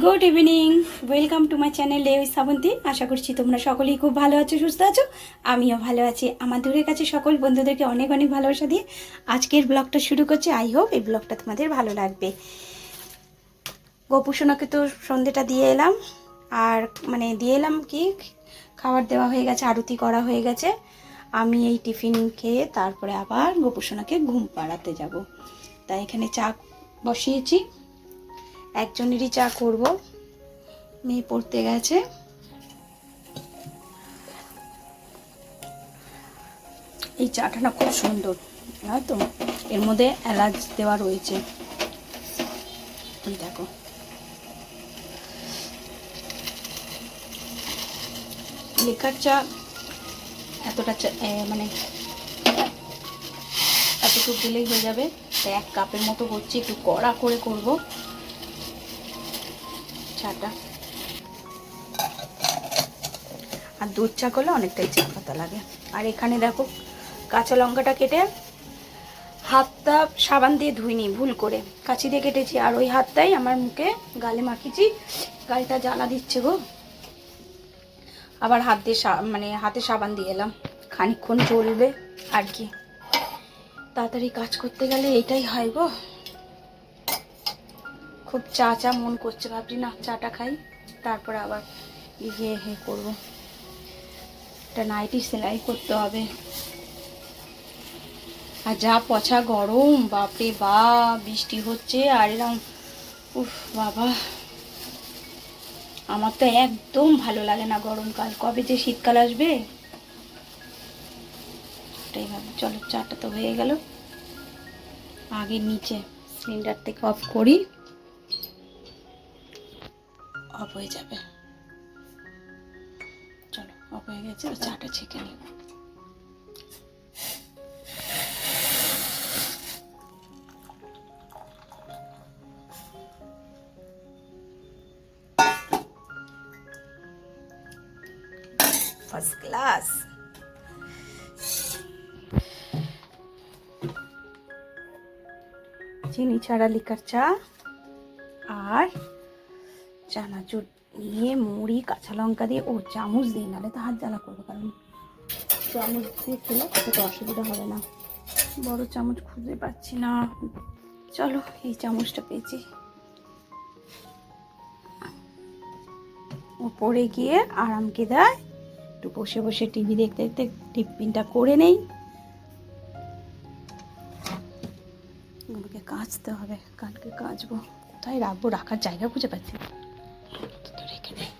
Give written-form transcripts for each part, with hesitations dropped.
Good evening, welcome to my channel লেওই শ্রাবন্তী। আশা করছি তোমরা সকলেই খুব ভালো আছো, সুস্থ আছো। আমিও ভালো আছি। আমার দূরের কাছে সকল বন্ধুদেরকে অনেক অনেক ভালোবাসা দিয়ে আজকের ব্লগটা শুরু করছি। আই হোপ এই ব্লগটা তোমাদের ভালো লাগবে। গোপুসোনাকে তো সন্ধেটা দিয়ে এলাম, আর দিয়ে এলাম কি, খাবার দেওয়া হয়ে গেছে, আরতি করা হয়ে গেছে। আমি এই টিফিন খেয়ে তারপরে আবার গোপুসোনাকে ঘুম পাড়াতে যাব। তাই এখানে চা বসিয়েছি, একজনেরই চা করব, মেয়ে পড়তে গেছে। এই চাটা না খুব সুন্দর, তো এর মধ্যে এলাচ দেওয়া রয়েছে। দেখো, লিকার চা এতটা এতটুকু দিলেই হয়ে যাবে। তাই 1 কাপের মতো করছি, একটু কড়া করে করব চাটা। আর দুধ চা করলে অনেকটাই চা পাতা লাগে। আর এখানে দেখো, কাঁচা লঙ্কাটা কেটে হাতটা সাবান দিয়ে ধুইনি, ভুল করে কাঁচি দিয়ে কেটেছি, আর ওই হাতটাই আমার মুখে গালে মাখিয়েছি। গালটা জ্বালা দিচ্ছে গো। আবার হাত দিয়ে হাতে সাবান দিয়ে এলাম, খানিকক্ষণ চলবে আর কি। তাড়াতাড়ি কাজ করতে গেলে এটাই হয় গো। খুব চা চা মন করছে, ভাবছি না চাটা খাই, তারপর আবার করবো। একটা নাইটি সেলাই করতে হবে। আর যা পচা গরম, বাপরে বাপ, বৃষ্টি হচ্ছে আর এরকম, উফ বাবা, আমার তো একদম ভালো লাগে না গরমকাল। কবে যে শীতকাল আসবে এটাই ভাবি। চলো, চাটা তো হয়ে গেল, আগে নিচে সিলিন্ডার থেকে অফ করি, অফ হয়ে যাবে। চলো, অফ হয়ে গেছে, চাটা ছেঁকে নিই। First class. চিনি ছাড়া লিকার চা আর চানাচুর নিয়ে মুড়ি, কাঁচা লঙ্কা দিয়ে, চামচ দিয়ে, নাহলে তো হাত জ্বালা করবে, কারণ চামচ দিয়ে খেলে তো অসুবিধা হবে না। বড় চামচ খুঁজে পাচ্ছি না। চলো, এই চামচটা পেয়েছি। উপরে গিয়ে আরাম কেদায় একটু বসে বসে টিভি দেখতে দেখতে টিফিনটা করে নেই। ওগুলোকে কাচতে হবে, কালকে কাচবো। কোথায় রাখবো, রাখার জায়গা খুঁজে পাচ্ছি না, তো রেখে দেই।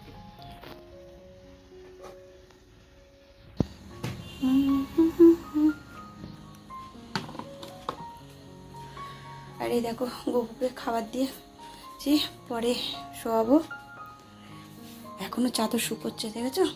আর এই দেখো, গপুকে খাবার দিয়েছি, পরে শোয়াবো। এখনো চাদর শুকোচ্ছে, দেখেছো?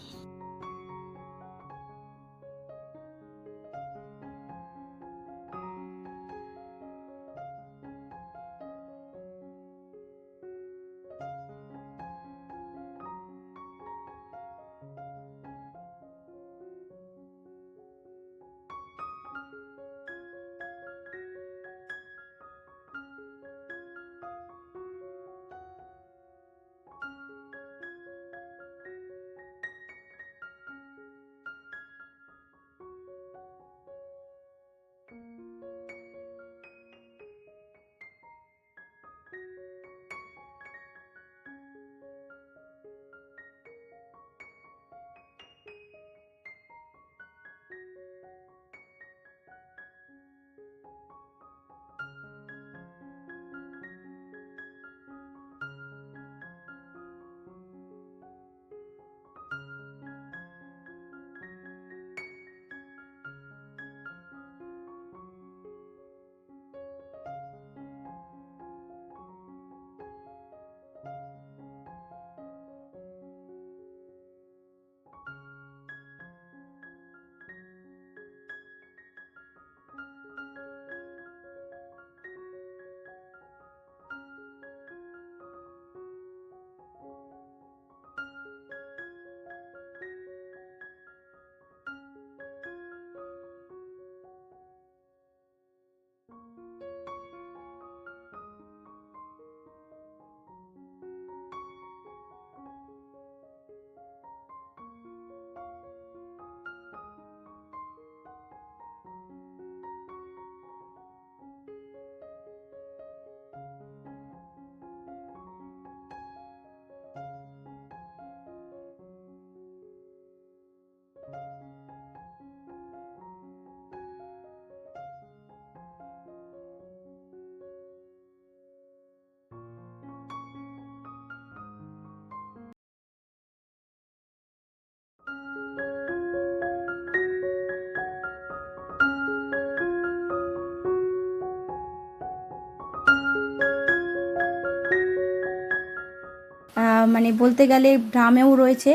মানে বলতে গেলে ড্রামেও রয়েছে।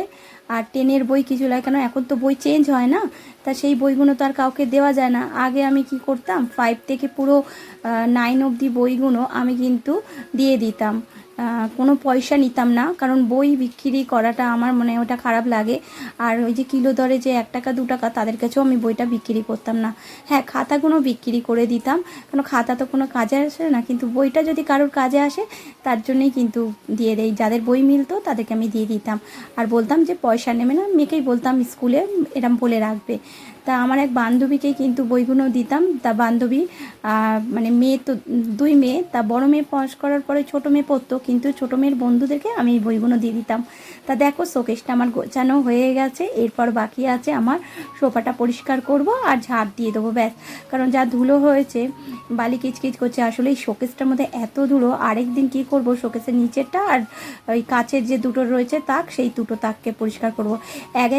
আর 10-এর বই কিছু লাগে, কেন এখন তো বই চেঞ্জ হয় না, তা সেই বইগুলো তো আর কাউকে দেওয়া যায় না। আগে আমি কি করতাম, 5 থেকে পুরো 9 অবধি বইগুলো আমি কিন্তু দিয়ে দিতাম, কোনো পয়সা নিতাম না, কারণ বই বিক্রি করাটা আমার মনে ওটা খারাপ লাগে। আর ওই যে কিলো দরে যে 1 টাকা 2 টাকা তাদের কাছেও আমি বইটা বিক্রি করতাম না। হ্যাঁ, খাতাগুলো বিক্রি করে দিতাম, কারণ খাতা তো কোনো কাজে আসে না, কিন্তু বইটা যদি কারোর কাজে আসে তার জন্যই কিন্তু দিয়ে দেই। যাদের বই মিলতো তাদেরকে আমি দিয়ে দিতাম, আর বলতাম যে পয়সা নেবে না, মেয়েকেই বলতাম স্কুলে এরম বলে রাখবে। তা আমার এক বান্ধবীকেই কিন্তু বইগুলো দিতাম। তা বান্ধবী মানে মেয়ে তো 2 মেয়ে, তা বড় মেয়ে পাস করার পরে ছোটো মেয়ে পড়তো, কিন্তু ছোটো মেয়ের বন্ধুদেরকে আমি এই বইগুলো দিয়ে দিতাম। তা দেখো শোকেসটা আমার গোছানো হয়ে গেছে, এরপর বাকি আছে আমার সোফাটা পরিষ্কার করব আর ঝাড় দিয়ে দেবো, ব্যাস। কারণ যা ধুলো হয়েছে, বালি কিচকিচ করছে, আসলে এই শোকেসটার মধ্যে এত ধুলো। আরেকদিন কি করব, শোকেসের নিচেরটা আর ওই কাচের যে দুটো রয়েছে তাক, সেই দুটো তাককে পরিষ্কার করব।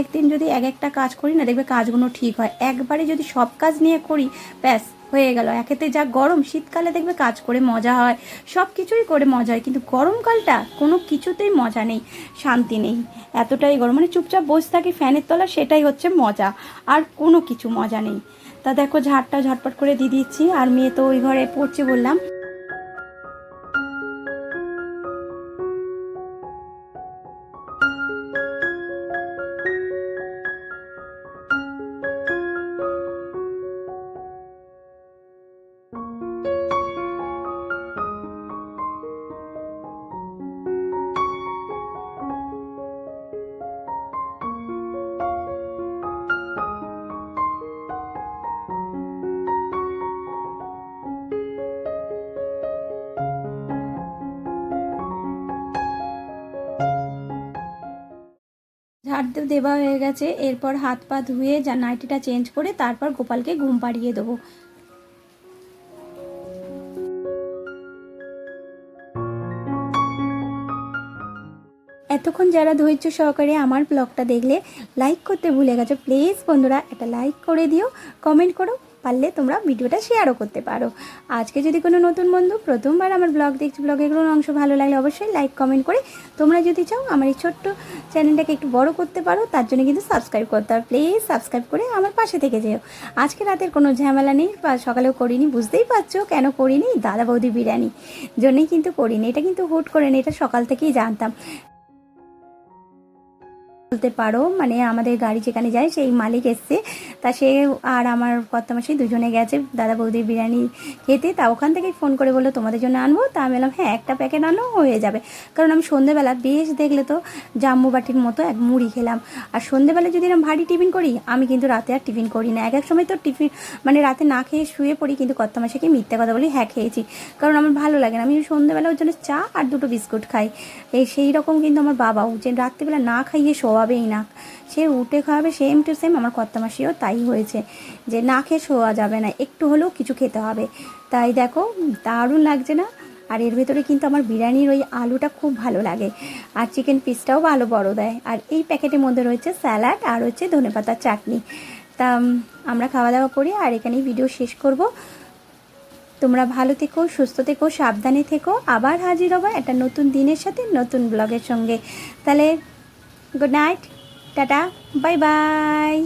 একদিন যদি একটা কাজ করি না, দেখবে কাজগুলো ঠিক হয়। একবারে যদি সব কাজ নিয়ে করি, ব্যাস হয়ে গেল। একেতে যা গরম, শীতকালে দেখবে কাজ করে মজা হয়, সব কিছুই করে মজা হয়, কিন্তু গরমকালটা কোনো কিছুতেই মজা নেই, শান্তি নেই। এতটাই গরম, মানে চুপচাপ বসে থাকি ফ্যানের তলা, সেটাই হচ্ছে মজা, আর কোনো কিছু মজা নেই। তা দেখো ঝাড়টা ঝটপট করে দিয়ে দিচ্ছি, আর মেয়ে তো ওই ঘরে পড়ছে বললাম। ঝাড় দেওয়া হয়ে গেছে, এরপর হাত পা ধুয়ে যা নাইটিটা চেঞ্জ করে তারপর গোপালকে ঘুম পাড়িয়ে দেবো। এতক্ষণ যারা ধৈর্য সহকারে আমার ব্লগটা দেখলে, লাইক করতে ভুলে গেছো, প্লিজ বন্ধুরা একটা লাইক করে দিও, কমেন্ট করো, পারলে তোমরা ভিডিওটা শেয়ারও করতে পারো। আজকে যদি কোনো নতুন বন্ধু প্রথমবার আমার ব্লগ দেখছো, ব্লগের কোনো অংশ ভালো লাগলে অবশ্যই লাইক কমেন্ট করে, তোমরা যদি চাও আমার এই ছোট্ট চ্যানেলটাকে একটু বড় করতে পারো, তার জন্য কিন্তু সাবস্ক্রাইব করতে হবে। প্লিজ সাবস্ক্রাইব করে আমার পাশে থেকে যেও। আজকে রাতের কোনো ঝামেলা নেই, বা সকালেও করিনি, বুঝতেই পারছো কেন করিনি, দাদা বৌদি বিরিয়ানি জন্যই কিন্তু করিনি, এটা কিন্তু হুট করে নি, এটা সকাল থেকেই জানতাম। বলতে পারো, মানে আমাদের গাড়ি যেখানে যায় সেই মালিক এসছে, তা সে আর আমার কর্তামশাই 2জনে গেছে দাদা বৌদির বিরিয়ানি খেতে। তা ওখান থেকেই ফোন করে বললো তোমাদের জন্য আনবো। তা আমি বললাম হ্যাঁ, একটা প্যাকেট আনো, হয়ে যাবে। কারণ আমি সন্ধেবেলা বেশ দেখলে তো জাম্বু বাটির মতো এক মুড়ি খেলাম। আর সন্ধেবেলা যদি এরকম ভারী টিফিন করি, আমি কিন্তু রাতে আর টিফিন করি না। এক সময় তো টিফিন মানে রাতে না খেয়ে শুয়ে পড়ি, কিন্তু কর্তামশাইকে মিথ্যে কথা বলি, হ্যাঁ খেয়েছি, কারণ আমার ভালো লাগে না। আমি সন্ধেবেলা ওর জন্য চা আর 2টো বিস্কুট খাই। সেই রকম কিন্তু আমার বাবাও, যে রাত্রিবেলা না খাইয়ে শোয়াবেই না, সে উঠে খাওয়াবে, সেম টু সেম আমার কর্তামাসিও তাই হয়েছে, যে না খেয়ে শোয়া যাবে না, একটু হলেও কিছু খেতে হবে। তাই দেখো দারুণ লাগছে না। আর এর ভেতরে কিন্তু আমার বিরিয়ানির ওই আলুটা খুব ভালো লাগে, আর চিকেন পিসটাও ভালো বড় দেয়। আর এই প্যাকেটের মধ্যে রয়েছে স্যালাড আর হচ্ছে ধনেপাতার চাটনি। তা আমরা খাওয়া দাওয়া করি, আর এখানেই ভিডিও শেষ করব। তোমরা ভালো থেকো, সুস্থ থেকো, সাবধানে থেকো। আবার হাজির হবো একটা নতুন দিনের সাথে, নতুন ব্লগের সঙ্গে। তাহলে good night, tata, bye bye.